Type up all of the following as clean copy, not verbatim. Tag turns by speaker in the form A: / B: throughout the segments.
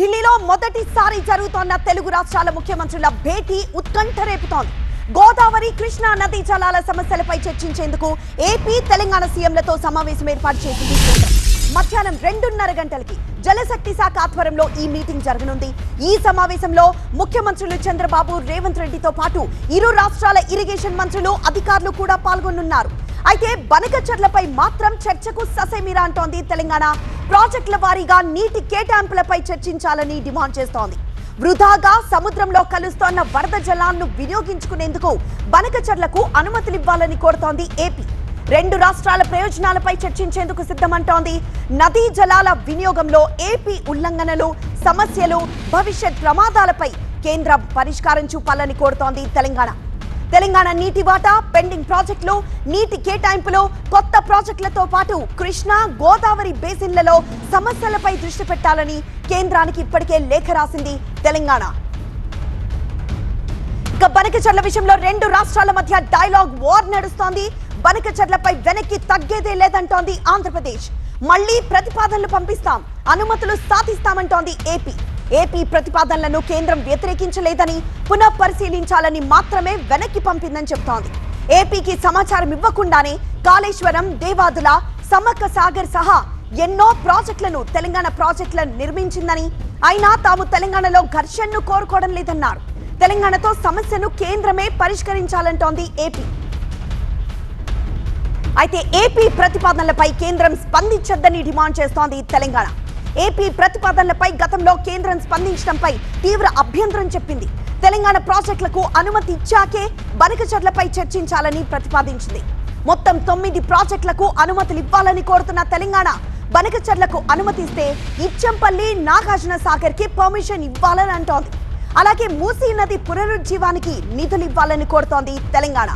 A: ఢిల్లీలో మొదటిసారి జరుగుతోన్న తెలుగు రాష్ట్రాల ముఖ్యమంత్రుల భేటీ ఉత్కంఠ రేపుతోంది. గోదావరి కృష్ణా నదీ జలాల సమస్యలపై చర్చించేందుకు ఏపీ తెలంగాణ సీఎంలతో సమావేశం ఏర్పాటు చేసింది కేంద్రం. మధ్యాహ్నం 2:30 గంటలకి జలశక్తి శాఖ ఆధ్వర్యంలో ఈ మీటింగ్ జరగనుంది. ఈ సమావేశంలో ముఖ్యమంత్రులు చంద్రబాబు, రేవంత్ రెడ్డితో పాటు ఇరు రాష్ట్రాల ఇరిగేషన్ మంత్రులు, అధికారులు కూడా పాల్గొనున్నారు. అయితే బనకచెర్లపై మాత్రం చర్చకు ససేమిరా అంటోంది తెలంగాణ. ప్రాజెక్టుల వారీగా నీటి కేటాయింపులపై చర్చించాలని డిమాండ్ చేస్తోంది. వృధాగా సముద్రంలో కలుస్తోన్న వరద జలాలను వినియోగించుకునేందుకు బనకచెర్లకు అనుమతులివ్వాలని కోరుతోంది ఏపీ. రెండు రాష్ట్రాల ప్రయోజనాలపై చర్చించేందుకు సిద్ధమంటోంది. నదీ జలాల వినియోగంలో ఏపీ ఉల్లంఘనలు, సమస్యలు, భవిష్యత్ ప్రమాదాలపై కేంద్రం పరిష్కారం చూపాలని కోరుతోంది తెలంగాణ నీటి వాటా, పెండింగ్ ప్రాజెక్టులు, నీటి కేటాయింపులు, కొత్త ప్రాజెక్టులతో పాటు కృష్ణా, గోదావరి బేసిన్లలో సమస్యలపై దృష్టి పెట్టాలని కేంద్రానికి ఇప్పటికే లేఖ రాసింది తెలంగాణ. ఇక బనకచెర్ల విషయంలో రెండు రాష్ట్రాల మధ్య డైలాగ్ వార్ నడుస్తోంది. బనకచెర్లపై వెనక్కి తగ్గేదే లేదంటోంది ఆంధ్రప్రదేశ్. మళ్లీ ప్రతిపాదనలు పంపిస్తాం, అనుమతులు సాధిస్తామంటోంది ఏపీ ప్రతిపాదనలను కేంద్రం వ్యతిరేకించలేదని, పునః పరిశీలించాలని మాత్రమే వెనక్కి పంపిందని చెబుతోంది. ఏపీకి సమాచారం ఇవ్వకుండానే కాళేశ్వరం, దేవాదుల, సమ్మక్క సాగర్ సహా ఎన్నో ప్రాజెక్టులను తెలంగాణ ప్రాజెక్టులను నిర్మించిందని, అయినా తాము తెలంగాణలో ఘర్షణను కోరుకోవడం లేదన్నారు. తెలంగాణతో సమస్యను కేంద్రమే పరిష్కరించాలంటోంది ఏపీ. అయితే ఏపీ ప్రతిపాదనలపై కేంద్రం స్పందించొద్దని డిమాండ్ చేస్తోంది తెలంగాణ. ఏపీ ప్రతిపాదనలపై గతంలో కేంద్రం స్పందించడంపై తీవ్ర అభ్యంతరం చెప్పింది. తెలంగాణ ప్రాజెక్టులకు అనుమతి ఇచ్చాకే బనకచెర్లపై చర్చించాలని ప్రతిపాదించింది. మొత్తం 9 ప్రాజెక్టులకు అనుమతులు ఇవ్వాలని కోరుతున్న తెలంగాణ బనకచెర్లకు అనుమతిస్తే ఇచ్చంపల్లి, నాగార్జున సాగర్ కి పర్మిషన్ ఇవ్వాలని అంటోంది. అలాగే మూసీ నది పునరుజ్జీవానికి నిధులు ఇవ్వాలని కోరుతోంది తెలంగాణ.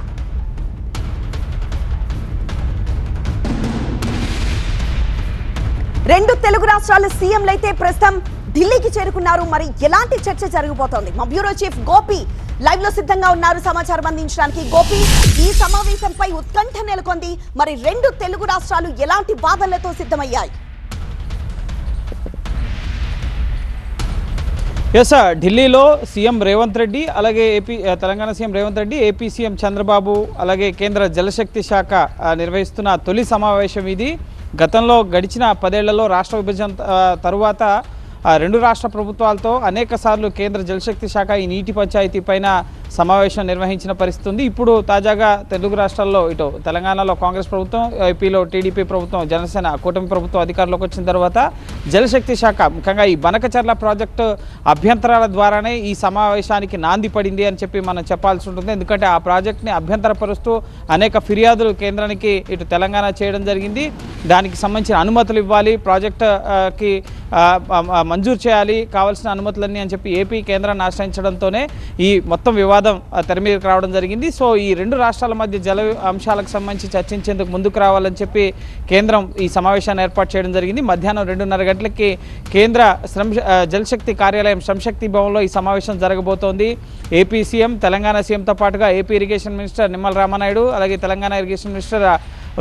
A: రెండు తెలుగు రాష్ట్రాల సీఎంలైతే ప్రస్తుతం ఢిల్లీకి చేరుకున్నారు. మరి ఎలాంటి చర్చ జరగబోతోంది? మా బ్యూరో చీఫ్ గోపి లైవ్ లో సిద్ధంగా ఉన్నారు సమాచారం అందించడానికి. గోపి, ఈ సమావేశంపై ఉత్కంఠ నెలకొంది. మరి రెండు తెలుగు రాష్ట్రాలు ఎలాంటి వాదనలతో సిద్ధమయ్యాయి?
B: ఢిల్లీలో సీఎం రేవంత్ రెడ్డి, అలాగే Telangana CM Revanth Reddy, AP CM Chandrababu, అలాగే కేంద్ర జలశక్తి శాఖ నిర్వహిస్తున్న తొలి సమావేశం ఇది. గతంలో గడిచిన 10 ఏళ్లలో రాష్ట్ర విభజన తరువాత రెండు రాష్ట్ర ప్రభుత్వాలతో అనేక సార్లు కేంద్ర జలశక్తి శాఖ ఈ నీటి పంచాయతీ పైన సమావేశం నిర్వహించిన పరిస్థితి ఉంది. ఇప్పుడు తాజాగా తెలుగు రాష్ట్రాల్లో ఇటు తెలంగాణలో కాంగ్రెస్ ప్రభుత్వం, ఏపీలో టీడీపీ ప్రభుత్వం, జనసేన కూటమి ప్రభుత్వం అధికారంలోకి వచ్చిన తర్వాత జలశక్తి శాఖ ముఖ్యంగా ఈ బనకచెర్ల ప్రాజెక్టు అభ్యంతరాల ద్వారానే ఈ సమావేశానికి నాంది పడింది అని చెప్పి మనం చెప్పాల్సి ఉంటుంది. ఎందుకంటే ఆ ప్రాజెక్ట్ని అభ్యంతరపరుస్తూ అనేక ఫిర్యాదులు కేంద్రానికి ఇటు తెలంగాణ చేయడం జరిగింది. దానికి సంబంధించిన అనుమతులు ఇవ్వాలి, ప్రాజెక్టుకి మంజూరు చేయాలి, కావాల్సిన అనుమతులన్నీ అని చెప్పి ఏపీ కేంద్రాన్ని ఆశ్రయించడంతోనే ఈ మొత్తం వివాదం తెర మీదకి రావడం జరిగింది. సో ఈ రెండు రాష్ట్రాల మధ్య జల అంశాలకు సంబంధించి చర్చించేందుకు ముందుకు రావాలని చెప్పి కేంద్రం ఈ సమావేశాన్ని ఏర్పాటు చేయడం జరిగింది. మధ్యాహ్నం 2:30 గంటలకి కేంద్ర జలశక్తి కార్యాలయం శ్రమశక్తి భవన్లో ఈ సమావేశం జరగబోతోంది. ఏపీ సీఎం, తెలంగాణ సీఎంతో పాటుగా AP irrigation minister Nimmala Ramanaidu, అలాగే తెలంగాణ ఇరిగేషన్ మినిస్టర్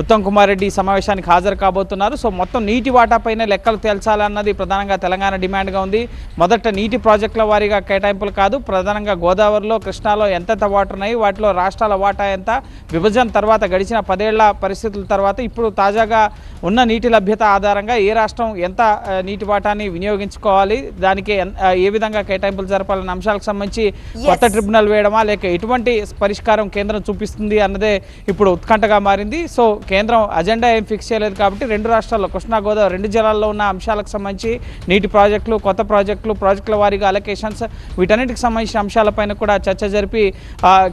B: ఉత్తమ్ కుమార్ రెడ్డి సమావేశానికి హాజరు కాబోతున్నారు. సో మొత్తం నీటి వాటాపైన లెక్కలు తేల్చాలన్నది ప్రధానంగా తెలంగాణ డిమాండ్గా ఉంది. మొదట నీటి ప్రాజెక్టుల వారీగా కేటాయింపులు కాదు, ప్రధానంగా గోదావరిలో, కృష్ణాలో ఎంతెంత వాటర్ ఉన్నాయి, వాటిలో రాష్ట్రాల వాటా ఎంత, విభజన తర్వాత గడిచిన 10 ఏళ్ల పరిస్థితుల తర్వాత ఇప్పుడు తాజాగా ఉన్న నీటి లభ్యత ఆధారంగా ఏ రాష్ట్రం ఎంత నీటి వాటాన్ని వినియోగించుకోవాలి, దానికి ఏ విధంగా కేటాయింపులు జరపాలన్న అంశాలకు సంబంధించి కొత్త ట్రిబ్యునల్ వేయడమా లేక ఎటువంటి పరిష్కారం కేంద్రం చూపిస్తుంది అన్నదే ఇప్పుడు ఉత్కంఠగా మారింది. సో కేంద్రం అజెండా ఏం ఫిక్స్ చేయలేదు కాబట్టి రెండు రాష్ట్రాల్లో కృష్ణా, గోదావరి రెండు జిల్లాల్లో ఉన్న అంశాలకు సంబంధించి నీటి ప్రాజెక్టులు, కొత్త ప్రాజెక్టుల వారీగా అలొకేషన్స్, వీటన్నిటికి సంబంధించిన అంశాలపైన కూడా చర్చ జరిపి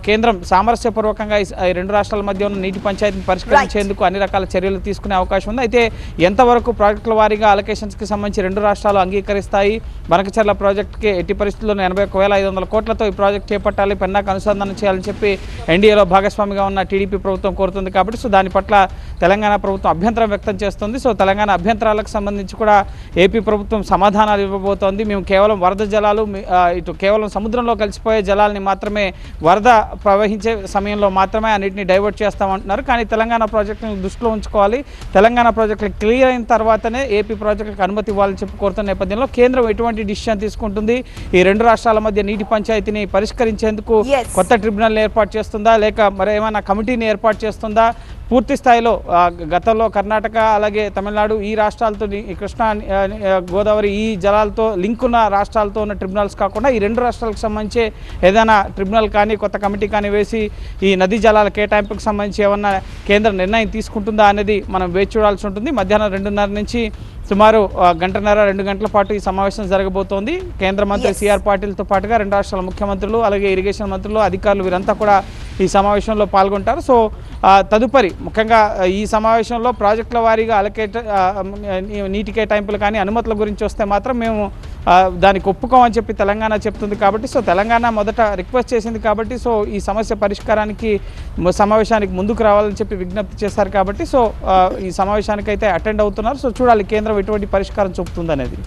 B: కేంద్రం సామరస్యపూర్వకంగా ఈ రెండు రాష్ట్రాల మధ్య ఉన్న నీటి పంచాయతీని పరిష్కరించేందుకు అన్ని రకాల చర్యలు తీసుకునే అవకాశం ఉంది. అయితే ఎంతవరకు ప్రాజెక్టుల వారీగా అలొకేషన్స్కి సంబంధించి రెండు రాష్ట్రాలు అంగీకరిస్తాయి? బనకచెర్ల ప్రాజెక్టుకి ఎట్టి పరిస్థితుల్లోనూ 81,500 కోట్లతో ఈ ప్రాజెక్టు చేపట్టాలి, పెన్నాకు అనుసంధానం చేయాలని చెప్పి ఎన్డీఏలో భాగస్వామిగా ఉన్న టీడీపీ ప్రభుత్వం కోరుతుంది కాబట్టి సో దాని పట్ల తెలంగాణ ప్రభుత్వం అభ్యంతరం వ్యక్తం చేస్తుంది. సో తెలంగాణ అభ్యంతరాలకు సంబంధించి కూడా ఏపీ ప్రభుత్వం సమాధానాలు ఇవ్వబోతోంది. మేము కేవలం వరద జలాలు ఇటు కేవలం సముద్రంలో కలిసిపోయే జలాల్ని మాత్రమే వరద ప్రవహించే సమయంలో మాత్రమే అన్నింటినీ డైవర్ట్ చేస్తామంటున్నారు. కానీ తెలంగాణ ప్రాజెక్టులను దృష్టిలో ఉంచుకోవాలి. తెలంగాణ ప్రాజెక్టులు క్లియర్ అయిన తర్వాతనే ఏపీ ప్రాజెక్టులకు అనుమతి ఇవ్వాలని చెప్పి కోరుతున్న నేపథ్యంలో కేంద్రం ఎటువంటి డిసిషన్ తీసుకుంటుంది, ఈ రెండు రాష్ట్రాల మధ్య నీటి పంచాయతీని పరిష్కరించేందుకు కొత్త ట్రిబ్యునల్ ఏర్పాటు చేస్తుందా, లేక మరేమైనా కమిటీని ఏర్పాటు చేస్తుందా, పూర్తి స్థాయిలో గతంలో కర్ణాటక అలాగే తమిళనాడు ఈ రాష్ట్రాలతో కృష్ణా గోదావరి ఈ జలాలతో లింక్ ఉన్న రాష్ట్రాలతో ఉన్న ట్రిబ్యునల్స్ కాకుండా ఈ రెండు రాష్ట్రాలకు సంబంధించి ఏదైనా ట్రిబ్యునల్ కానీ కొత్త కమిటీ కానీ వేసి ఈ నదీ జలాల కేటాయింపుకు సంబంధించి ఏమన్నా కేంద్రం నిర్ణయం తీసుకుంటుందా అనేది మనం వేచి చూడాల్సి ఉంటుంది. మధ్యాహ్నం 2:30 నుంచి సుమారు 1.5-2 గంటల పాటు ఈ సమావేశం జరగబోతోంది. కేంద్ర మంత్రి సిఆర్ పాటిల్తో పాటుగా రెండు రాష్ట్రాల ముఖ్యమంత్రులు అలాగే ఇరిగేషన్ మంత్రులు అధికారులు వీరంతా కూడా ఈ సమావేశంలో పాల్గొంటారు. సో తదుపరి ముఖ్యంగా ఈ సమావేశంలో ప్రాజెక్టుల వారీగా నీటి కేటాయింపులు కానీ అనుమతుల గురించి వస్తే మాత్రం మేము దానికి ఒప్పుకోమని చెప్పి తెలంగాణ చెప్తుంది కాబట్టి, సో తెలంగాణ మొదట రిక్వెస్ట్ చేసింది కాబట్టి, సో ఈ సమస్య పరిష్కారానికి సమావేశానికి ముందుకు రావాలని చెప్పి విజ్ఞప్తి చేశారు కాబట్టి, సో ఈ సమావేశానికి అయితే అటెండ్ అవుతున్నారు. సో చూడాలి కేంద్రం ఎటువంటి పరిష్కారం చూపుతుంది అనేది.